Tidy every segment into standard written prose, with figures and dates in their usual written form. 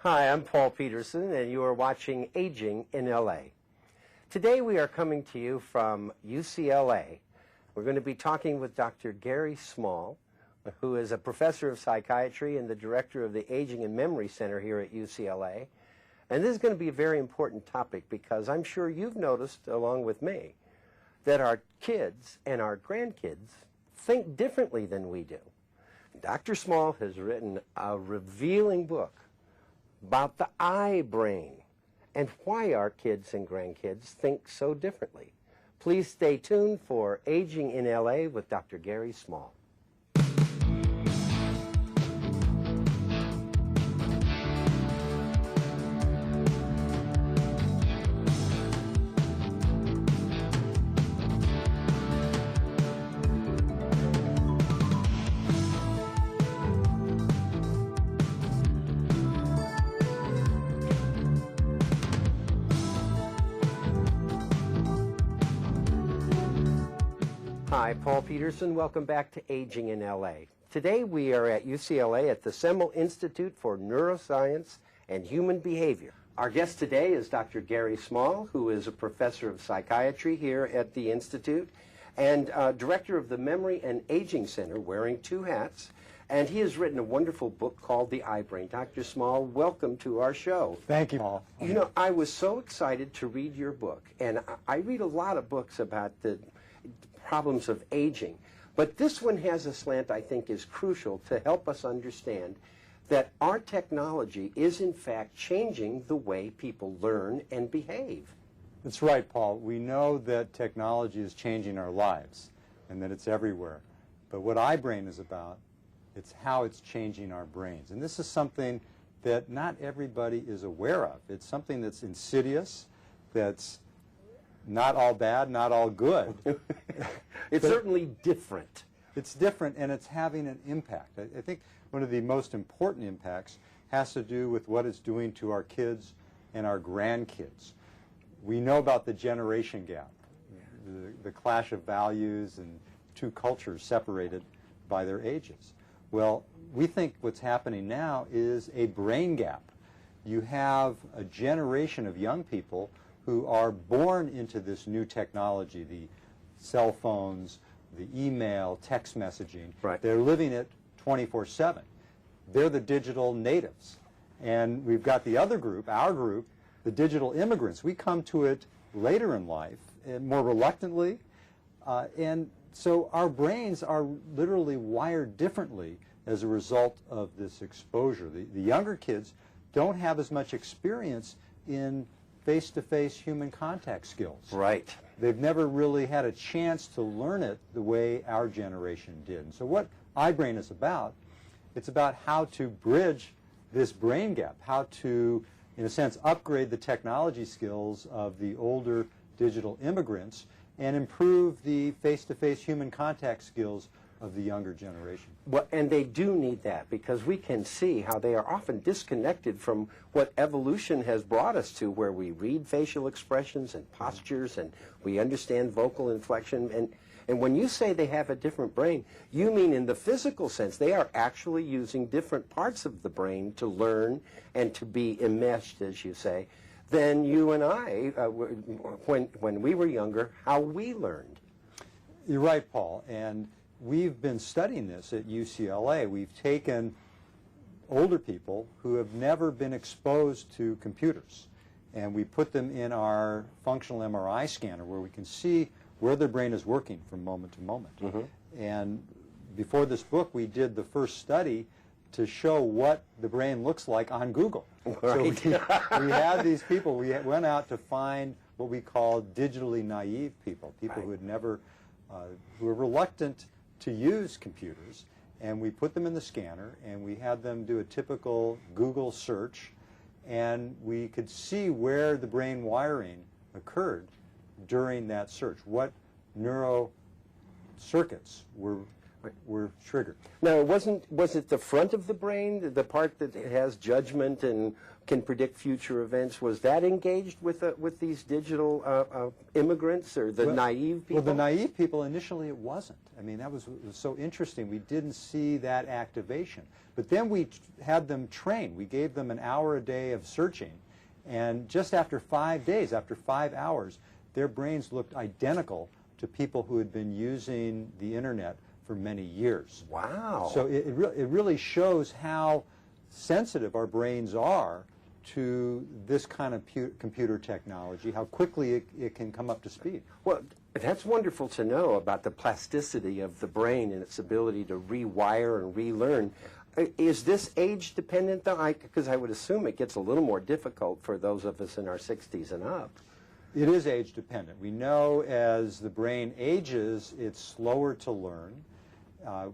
Hi, I'm Paul Peterson, and you are watching Aging in LA. Today we are coming to you from UCLA. We're going to be talking with Dr. Gary Small, who is a professor of psychiatry and the director of the Aging and Memory Center here at UCLA. And this is going to be a very important topic because I'm sure you've noticed, along with me, that our kids and our grandkids think differently than we do. Dr. Small has written a revealing book about the iBrain and why our kids and grandkids think so differently. Please stay tuned for Aging in LA with Dr. Gary Small. Hi, Paul Peterson. Welcome back to Aging in LA. Today we are at UCLA at the Semel Institute for Neuroscience and Human Behavior. Our guest today is Dr. Gary Small, who is a professor of psychiatry here at the Institute and director of the Memory and Aging Center, wearing two hats. And he has written a wonderful book called The iBrain. Dr. Small, welcome to our show. Thank you, Paul. You know, I was so excited to read your book, and I read a lot of books about the problems of aging. But this one has a slant I think is crucial to help us understand that our technology is in fact changing the way people learn and behave. That's right, Paul. We know that technology is changing our lives and that it's everywhere. But what iBrain is about, it's how it's changing our brains. And this is something that not everybody is aware of. It's something that's insidious, that's not all bad, not all good. It's certainly different. It's different, and it's having an impact. I think one of the most important impacts has to do with what it's doing to our kids and our grandkids. We know about the generation gap, the clash of values and two cultures separated by their ages. Well, we think what's happening now is a brain gap. You have a generation of young people who are born into this new technology, the cell phones, the email, text messaging. Right. They're living it 24/7. They're the digital natives. And we've got the other group, our group, the digital immigrants. We come to it later in life, and more reluctantly. And so our brains are literally wired differently as a result of this exposure. The younger kids don't have as much experience in face-to-face human contact skills. Right. They've never really had a chance to learn it the way our generation did. And so what iBrain is about, it's about how to bridge this brain gap, how to, in a sense, upgrade the technology skills of the older digital immigrants and improve the face-to-face human contact skills of the younger generation. Well, and they do need that because we can see how they are often disconnected from what evolution has brought us to, where we read facial expressions and postures and we understand vocal inflection. And when you say they have a different brain, you mean in the physical sense. They are actually using different parts of the brain to learn and to be enmeshed, as you say, than you and I, when we were younger, how we learned. You're right, Paul. And we've been studying this at UCLA. We've taken older people who have never been exposed to computers, and we put them in our functional MRI scanner where we can see where their brain is working from moment to moment. Mm-hmm. And before this book, we did the first study to show what the brain looks like on Google. Right. So we had these people. We went out to find what we call digitally naive people, people Right. who had never, who were reluctant to use computers, and we put them in the scanner and we had them do a typical Google search, and we could see where the brain wiring occurred during that search, what neuro circuits were were triggered. Now, was it the front of the brain, the part that has judgment and can predict future events? Was that engaged with these digital immigrants or the naive people? Well, the naive people, initially it wasn't. I mean, that was so interesting. We didn't see that activation. But then we had them trained. We gave them an hour a day of searching. And just after 5 days, after 5 hours, their brains looked identical to people who had been using the internet for many years. Wow. So it really shows how sensitive our brains are to this kind of computer technology, how quickly it can come up to speed. Well, that's wonderful to know about the plasticity of the brain and its ability to rewire and relearn. Is this age dependent, though? Because I would assume it gets a little more difficult for those of us in our 60s and up. It is age dependent. We know as the brain ages, it's slower to learn.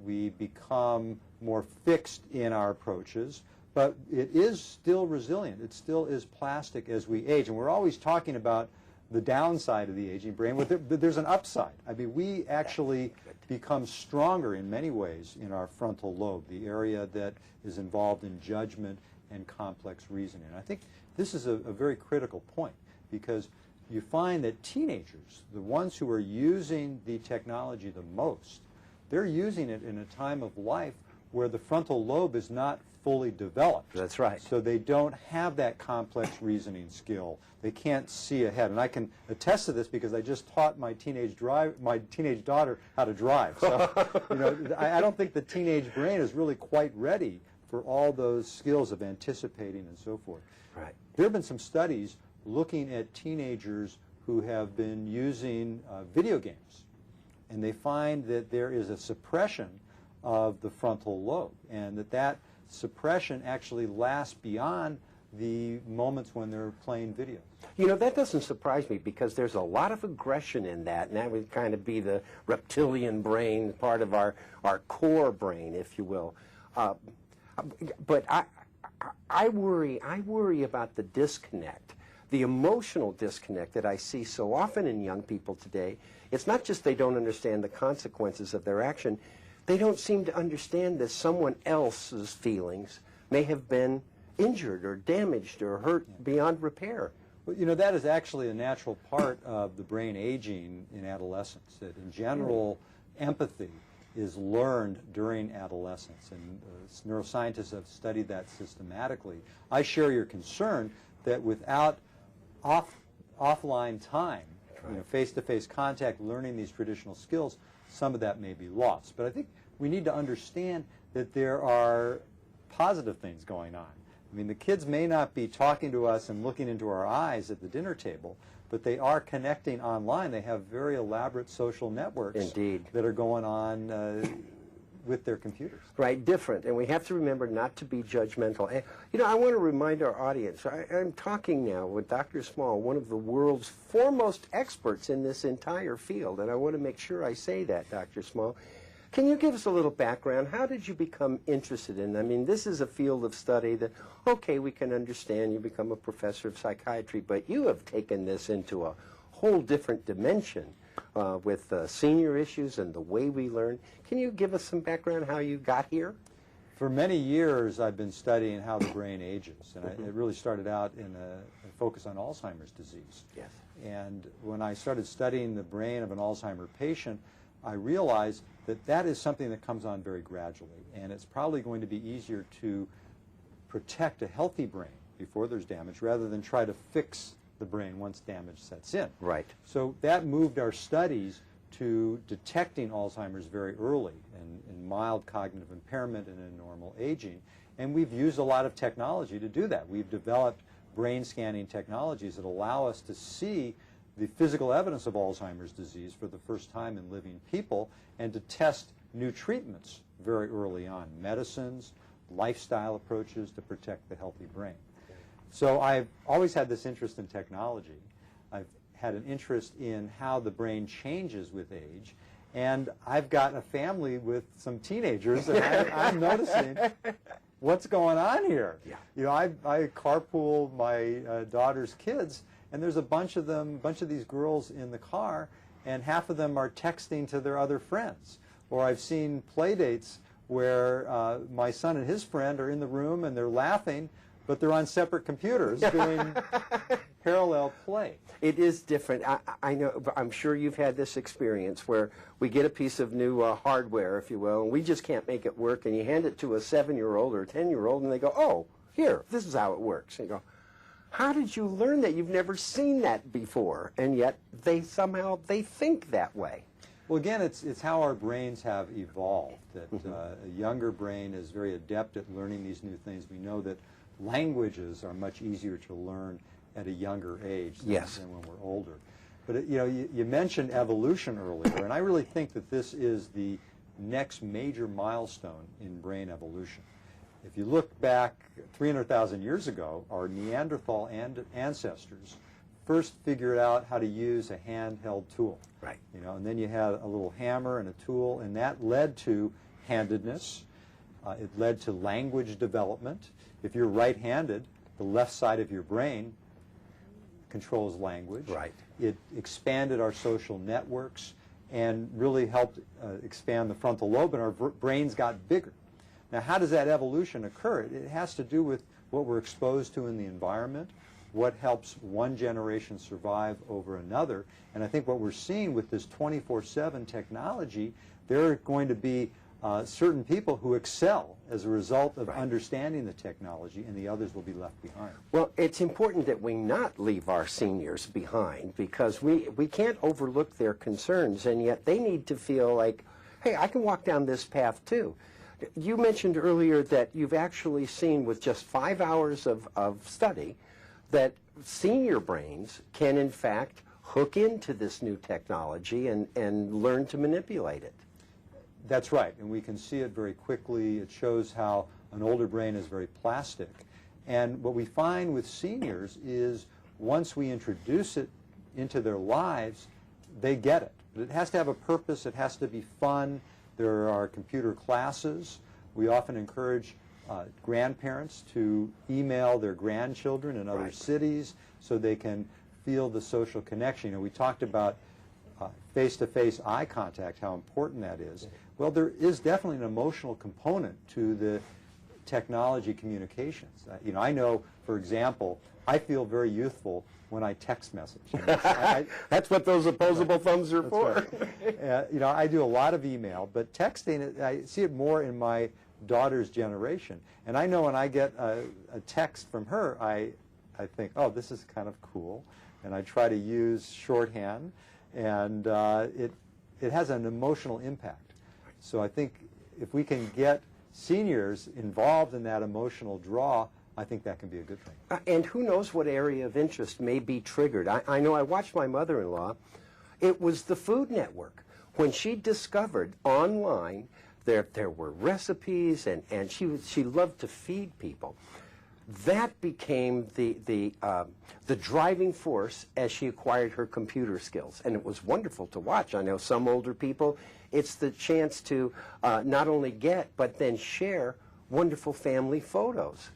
We become more fixed in our approaches, but it is still resilient. It still is plastic as we age. And we're always talking about the downside of the aging brain, but there's an upside. I mean, we actually become stronger in many ways in our frontal lobe, the area that is involved in judgment and complex reasoning. And I think this is a very critical point, because you find that teenagers, the ones who are using the technology the most, they're using it in a time of life where the frontal lobe is not fully developed. That's right. So they don't have that complex reasoning skill. They can't see ahead. And I can attest to this because I just taught my teenage daughter how to drive. So, you know, I don't think the teenage brain is really quite ready for all those skills of anticipating and so forth. Right. There have been some studies looking at teenagers who have been using video games, and they find that there is a suppression of the frontal lobe, and that suppression actually lasts beyond the moments when they're playing video. You know, that doesn't surprise me, because there's a lot of aggression in that, and that would kind of be the reptilian brain, part of our core brain, if you will. But I worry about the disconnect, the emotional disconnect that I see so often in young people today. It's not just they don't understand the consequences of their action. They don't seem to understand that someone else's feelings may have been injured or damaged or hurt beyond repair. Well, you know, that is actually a natural part of the brain aging in adolescence, that in general empathy is learned during adolescence, and neuroscientists have studied that systematically. I share your concern that without offline time, you know, face-to-face contact, learning these traditional skills, some of that may be lost. But I think we need to understand that there are positive things going on. I mean, the kids may not be talking to us and looking into our eyes at the dinner table, but they are connecting online. They have very elaborate social networks Indeed. that are going on with their computers. Right, different. And we have to remember not to be judgmental. And, you know, I want to remind our audience, I'm talking now with Dr. Small, one of the world's foremost experts in this entire field, and I want to make sure I say that, Dr. Small. Can you give us a little background? How did you become interested in? I mean, this is a field of study that, okay, we can understand you become a professor of psychiatry, but you have taken this into a whole different dimension with senior issues and the way we learn. Can you give us some background how you got here? For many years, I've been studying how the brain ages, and it really started out in a focus on Alzheimer's disease. Yes. And when I started studying the brain of an Alzheimer patient, I realized that that is something that comes on very gradually, and it's probably going to be easier to protect a healthy brain before there's damage rather than try to fix the brain once damage sets in. Right. So that moved our studies to detecting Alzheimer's very early in mild cognitive impairment and in normal aging, and we've used a lot of technology to do that. We've developed brain scanning technologies that allow us to see the physical evidence of Alzheimer's disease for the first time in living people, and to test new treatments very early on, medicines, lifestyle approaches to protect the healthy brain. So I've always had this interest in technology. I've had an interest in how the brain changes with age, and I've got a family with some teenagers, and I'm noticing what's going on here. Yeah. You know, I carpool my daughter's kids, and there's a bunch of these girls in the car, and half of them are texting to their other friends. Or I've seen play dates where my son and his friend are in the room and they're laughing, but they're on separate computers doing parallel play. It is different. I know, I'm sure you've had this experience where we get a piece of new hardware, if you will, and we just can't make it work, and you hand it to a 7-year-old or a 10-year-old, and they go, oh, here, this is how it works. And you go, how did you learn that? You've never seen that before, and yet they think that way. Well, again, it's how our brains have evolved, that a younger brain is very adept at learning these new things. We know that languages are much easier to learn at a younger age than when we're older. But you mentioned evolution earlier, and I really think that this is the next major milestone in brain evolution. If you look back 300,000 years ago, our Neanderthal ancestors first figured out how to use a handheld tool. Right. And then you had a little hammer and a tool, and that led to handedness. It led to language development. If you're right-handed, the left side of your brain controls language. Right. It expanded our social networks and really helped expand the frontal lobe, and our brains got bigger. Now, how does that evolution occur? It has to do with what we're exposed to in the environment, what helps one generation survive over another. And I think what we're seeing with this 24/7 technology, there are going to be certain people who excel as a result of understanding the technology, and the others will be left behind. Well, it's important that we not leave our seniors behind, because we can't overlook their concerns, and yet they need to feel like, hey, I can walk down this path too. You mentioned earlier that you've actually seen with just 5 hours of study that senior brains can in fact hook into this new technology and learn to manipulate it. That's right, and we can see it very quickly. It shows how an older brain is very plastic. And what we find with seniors is once we introduce it into their lives, they get it. But it has to have a purpose. It has to be fun. There are computer classes. We often encourage grandparents to email their grandchildren in other cities so they can feel the social connection. We talked about face-to-face eye contact, how important that is. Well, there is definitely an emotional component to the technology communications. I know, for example, I feel very youthful when I text message. That's what those opposable thumbs are for. Right. I do a lot of email, but texting, I see it more in my daughter's generation. And I know when I get a text from her, I think, oh, this is kind of cool. And I try to use shorthand, and it has an emotional impact. So I think if we can get seniors involved in that emotional draw, I think that can be a good thing. And who knows what area of interest may be triggered. I know I watched my mother-in-law. It was the Food Network. When she discovered online there were recipes, and she loved to feed people. That became the driving force as she acquired her computer skills, and it was wonderful to watch. I know some older people, it's the chance to not only get but then share wonderful family photos.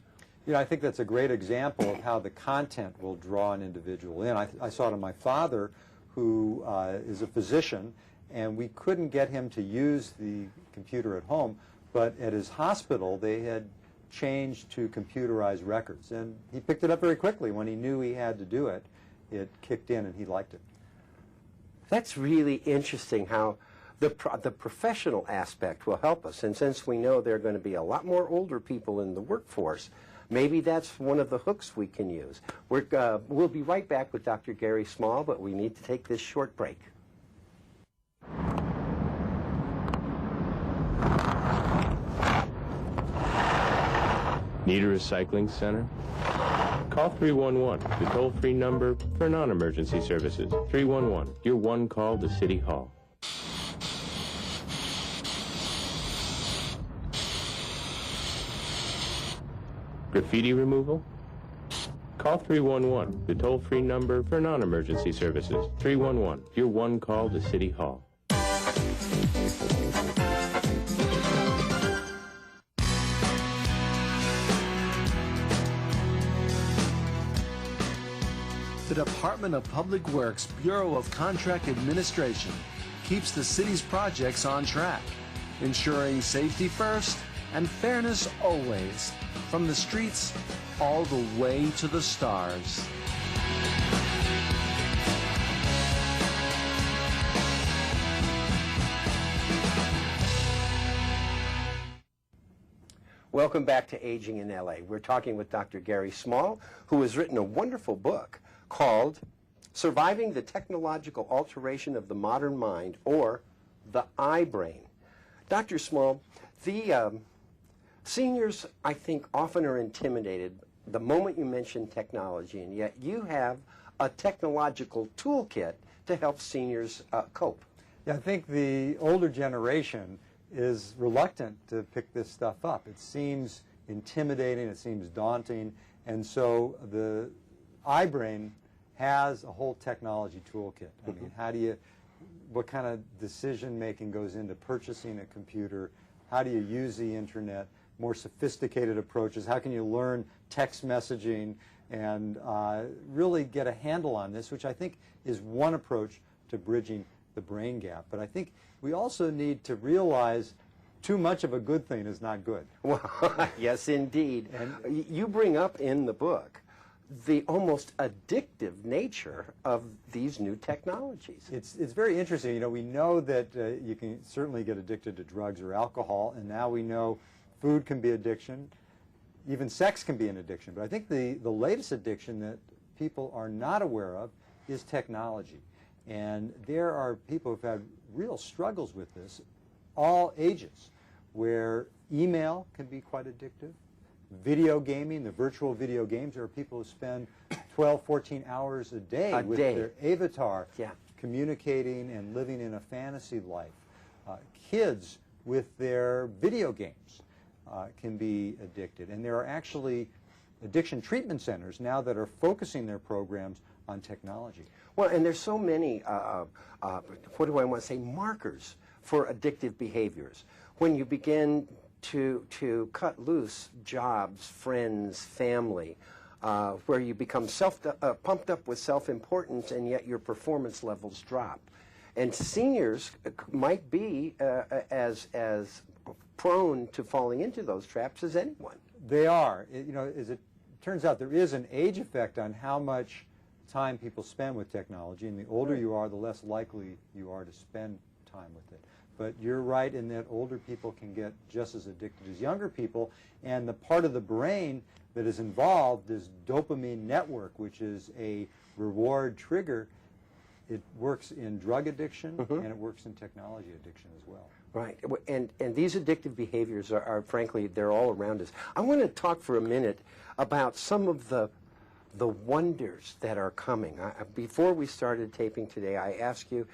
I think that's a great example of how the content will draw an individual in. I saw it in my father, who is a physician, and we couldn't get him to use the computer at home, but at his hospital they had changed to computerized records, and he picked it up very quickly. When he knew he had to do it, it kicked in and he liked it. That's really interesting how the professional aspect will help us, and since we know there are going to be a lot more older people in the workforce, maybe that's one of the hooks we can use. We'll be right back with Dr. Gary Small, but we need to take this short break. Need a recycling center? Call 311, the toll-free number for non-emergency services. 311, your one call to City Hall. Graffiti removal? Call 311, the toll-free number for non-emergency services. 311, your one call to City Hall. The Department of Public Works Bureau of Contract Administration keeps the city's projects on track ensuring safety first and fairness always, from the streets all the way to the stars. Welcome back to Aging in LA. We're talking with Dr. Gary Small, who has written a wonderful book called Surviving the Technological Alteration of the Modern Mind, or the iBrain. Dr. Small, the seniors, I think, often are intimidated the moment you mention technology, and yet you have a technological toolkit to help seniors cope. Yeah, I think the older generation is reluctant to pick this stuff up. It seems intimidating, it seems daunting, and so the iBrain has a whole technology toolkit. I mean, what kind of decision making goes into purchasing a computer? How do you use the internet? More sophisticated approaches. How can you learn text messaging and really get a handle on this, which I think is one approach to bridging the brain gap. But I think we also need to realize too much of a good thing is not good. Well, yes, indeed. And you bring up in the book the almost addictive nature of these new technologies. It's very interesting. You know, we know that you can certainly get addicted to drugs or alcohol, and now we know food can be addiction. Even sex can be an addiction. But I think the latest addiction that people are not aware of is technology. And there are people who've had real struggles with this, all ages, where email can be quite addictive. Video gaming, the virtual video games, there are people who spend 12, 14 hours a day with their avatar, communicating and living in a fantasy life. Kids with their video games can be addicted. And there are actually addiction treatment centers now that are focusing their programs on technology. Well, and there's so many, what do I want to say, markers for addictive behaviors. When you begin to cut loose jobs, friends, family, where you become pumped up with self-importance and yet your performance levels drop. And seniors might be as prone to falling into those traps as anyone. They are. You know, as it turns out, there is an age effect on how much time people spend with technology, and the older you are, the less likely you are to spend time with it. But you're right in that older people can get just as addicted as younger people, and the part of the brain that is involved is dopamine network, which is a reward trigger. It works in drug addiction, and it works in technology addiction as well. Right, and these addictive behaviors are frankly, they're all around us. I want to talk for a minute about some of the wonders that are coming. Before we started taping today, I asked you,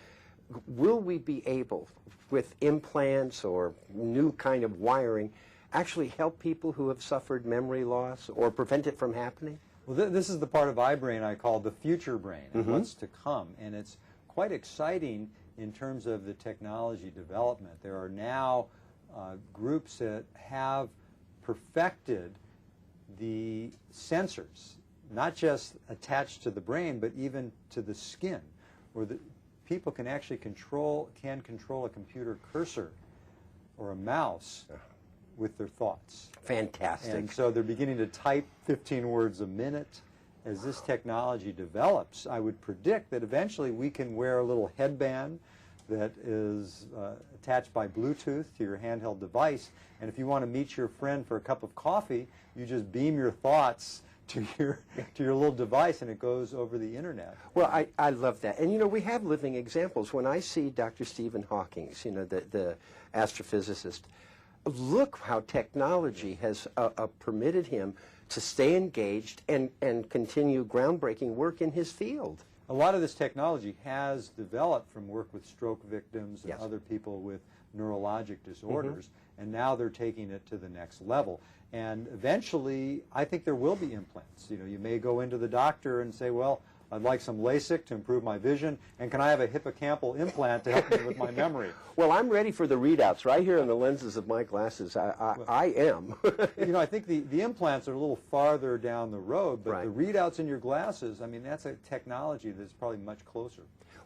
will we be able, with implants or new kind of wiring, actually help people who have suffered memory loss or prevent it from happening? Well, this is the part of iBrain I call the future brain, what's to come, and it's quite exciting in terms of the technology development. There are now groups that have perfected the sensors, not just attached to the brain, but even to the skin, where the people can actually control a computer cursor or a mouse with their thoughts. Fantastic. And so they're beginning to type 15 words a minute. As this technology develops, I would predict that eventually we can wear a little headband that is attached by Bluetooth to your handheld device, and if you want to meet your friend for a cup of coffee, you just beam your thoughts to your little device, and it goes over the internet. Well, I love that. And, you know, we have living examples. When I see Dr. Stephen Hawking, you know, the astrophysicist, look how technology has permitted him to stay engaged and continue groundbreaking work in his field. A lot of this technology has developed from work with stroke victims and other people with neurologic disorders, and now they're taking it to the next level. And eventually, I think there will be implants. You know, you may go into the doctor and say, well, I'd like some LASIK to improve my vision, and can I have a hippocampal implant to help me with my memory? Well, I'm ready for the readouts right here in the lenses of my glasses. I am. You know, I think the implants are a little farther down the road, but the readouts in your glasses, I mean, that's a technology that's probably much closer.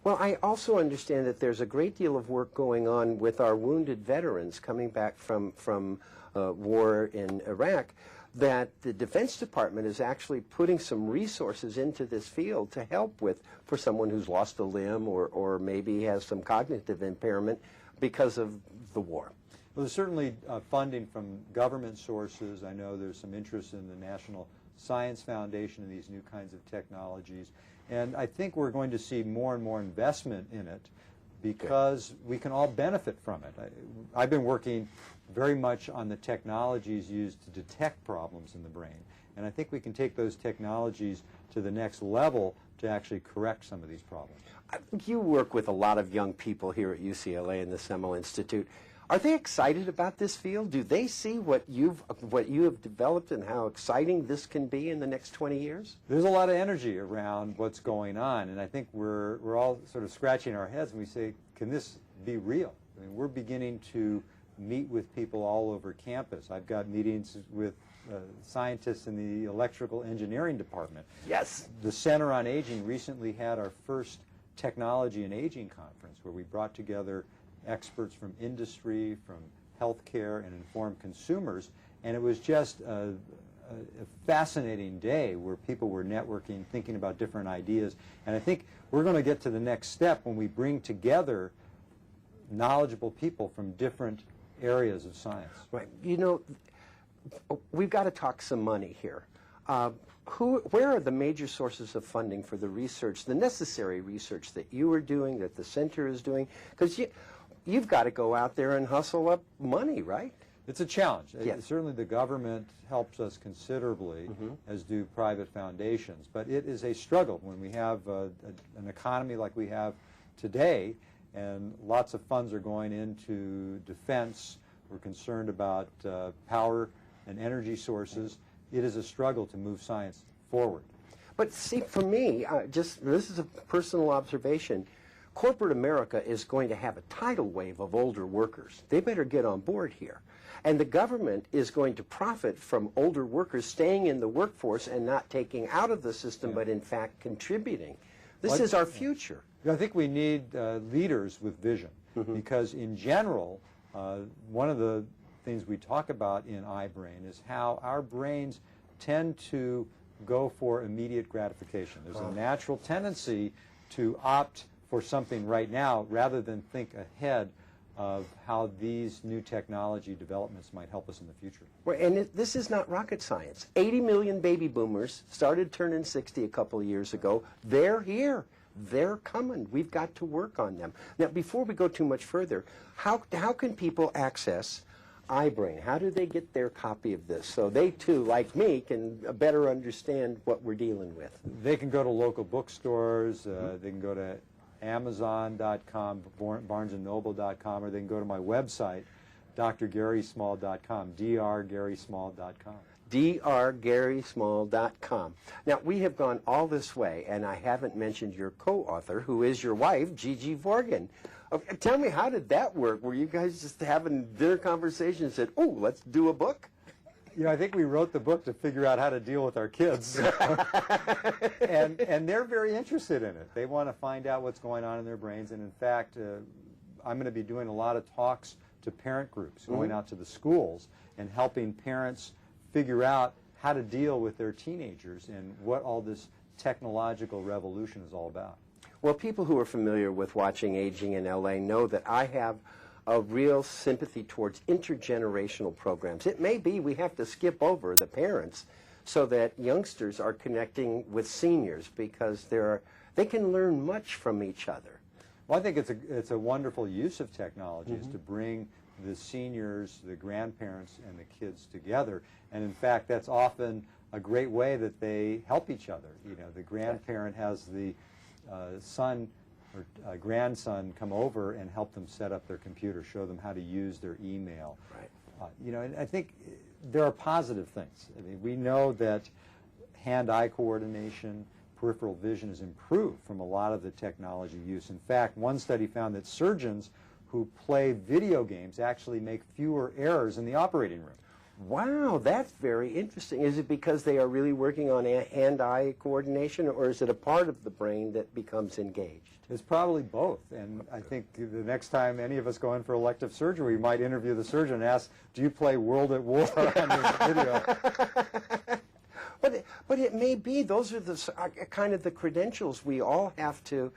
Well, I also understand that there's a great deal of work going on with our wounded veterans coming back from war in Iraq, that the Defense Department is actually putting some resources into this field to help with, for someone who's lost a limb or maybe has some cognitive impairment because of the war. Well, there's certainly funding from government sources. I know there's some interest in the National Science Foundation in these new kinds of technologies. And I think we're going to see more and more investment in it because we can all benefit from it. I've been working very much on the technologies used to detect problems in the brain. And I think we can take those technologies to the next level to actually correct some of these problems. You work with a lot of young people here at UCLA and the Semel Institute. Are they excited about this field? Do they see what you have developed and how exciting this can be in the next 20 years? There's a lot of energy around what's going on, and I think we're all sort of scratching our heads and we say, can this be real? I mean, we're beginning to meet with people all over campus. I've got meetings with scientists in the electrical engineering department. Yes. The Center on Aging recently had our first Technology and Aging Conference where we brought together experts from industry, from healthcare, and informed consumers, and it was just a fascinating day where people were networking, thinking about different ideas, and I think we're going to get to the next step when we bring together knowledgeable people from different areas of science. Right. You know, we've got to talk some money here. Where are the major sources of funding for the research, the necessary research that you are doing, that the center is doing? Because you've got to go out there and hustle up money, right? It's a challenge. Yes. Certainly the government helps us considerably, as do private foundations, but it is a struggle when we have an economy like we have today, and lots of funds are going into defense. We're concerned about power and energy sources. It is a struggle to move science forward. But see, for me, this is a personal observation. Corporate America is going to have a tidal wave of older workers. They better get on board here. And the government is going to profit from older workers staying in the workforce and not taking out of the system, but in fact contributing. This is our future. I think we need leaders with vision, because in general, one of the things we talk about in iBrain is how our brains tend to go for immediate gratification. There's a natural tendency to opt for something right now rather than think ahead of how these new technology developments might help us in the future. Right, and this is not rocket science. 80 million baby boomers started turning 60 a couple of years ago. They're here. They're coming. We've got to work on them. Now, before we go too much further, how can people access iBrain? How do they get their copy of this so they too, like me, can better understand what we're dealing with? They can go to local bookstores. They can go to Amazon.com, BarnesandNoble.com, or they can go to my website, drgarysmall.com, drgarysmall.com. drgarysmall.com. Now, we have gone all this way, and I haven't mentioned your co-author, who is your wife, Gigi Vorgan. Tell me, how did that work? Were you guys just having dinner conversations and said, oh, let's do a book? You know, I think we wrote the book to figure out how to deal with our kids. and they're very interested in it. They want to find out what's going on in their brains. And in fact, I'm going to be doing a lot of talks to parent groups, going out to the schools and helping parents figure out how to deal with their teenagers and what all this technological revolution is all about. Well, people who are familiar with watching Aging in LA know that I have a real sympathy towards intergenerational programs. It may be we have to skip over the parents so that youngsters are connecting with seniors because they can learn much from each other. Well, I think it's a wonderful use of technology is to bring the seniors, the grandparents, and the kids together. And in fact, that's often a great way that they help each other. You know, the grandparent has the son or grandson come over and help them set up their computer, show them how to use their email. Right. You know, and I think there are positive things. I mean, we know that hand-eye coordination, peripheral vision is improved from a lot of the technology use. In fact, one study found that surgeons who play video games actually make fewer errors in the operating room. Wow, that's very interesting. Is it because they are really working on hand-eye coordination, or is it a part of the brain that becomes engaged? It's probably both, and I think the next time any of us go in for elective surgery, we might interview the surgeon and ask, do you play World at War on this video? But it may be those are the kind of the credentials we all have to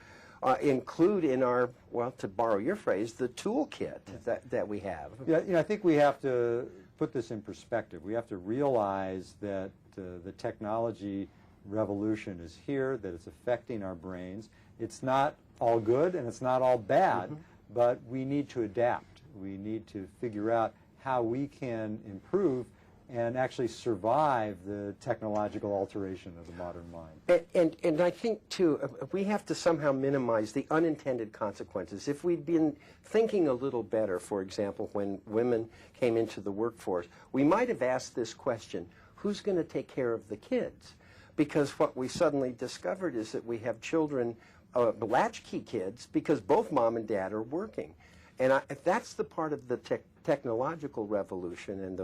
include in our, well, to borrow your phrase, the toolkit that we have. Yeah, I think we have to put this in perspective. We have to realize that the technology revolution is here, that it's affecting our brains. It's not all good and it's not all bad, but we need to adapt. We need to figure out how we can improve and actually survive the technological alteration of the modern mind. And I think, too, we have to somehow minimize the unintended consequences. If we'd been thinking a little better, for example, when women came into the workforce, we might have asked this question, who's going to take care of the kids? Because what we suddenly discovered is that we have children, latchkey kids, because both mom and dad are working. And that's the part of the technological revolution and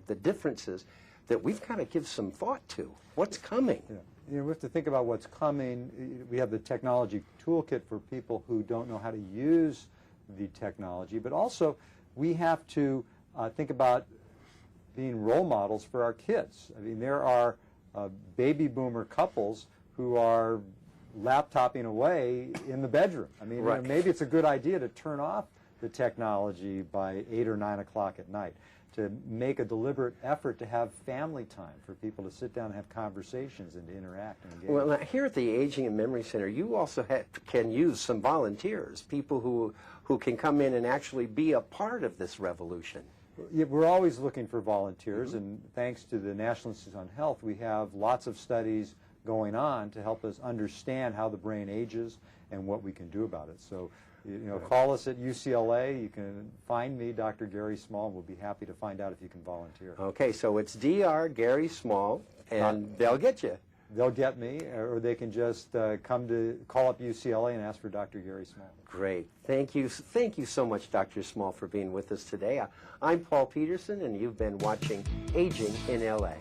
the differences that we've got to give some thought to. What's coming? Yeah. We have to think about what's coming. We have the technology toolkit for people who don't know how to use the technology, but also we have to think about being role models for our kids. I mean, there are baby boomer couples who are laptopping away in the bedroom. I mean, right. Maybe it's a good idea to turn off the technology by 8 or 9 o'clock at night, to make a deliberate effort to have family time for people to sit down and have conversations and to interact and engage. Well, here at the Aging and Memory Center, you also can use some volunteers, people who can come in and actually be a part of this revolution. Yeah, we're always looking for volunteers, and thanks to the National Institute on Health, we have lots of studies going on to help us understand how the brain ages and what we can do about it. So, call us at UCLA. You can find me, Dr. Gary Small. We'll be happy to find out if you can volunteer. Okay, so it's Dr. Gary Small, and they'll get you. They'll get me, or they can just call up UCLA and ask for Dr. Gary Small. Great. Thank you so much, Dr. Small, for being with us today. I'm Paul Peterson, and you've been watching Aging in LA.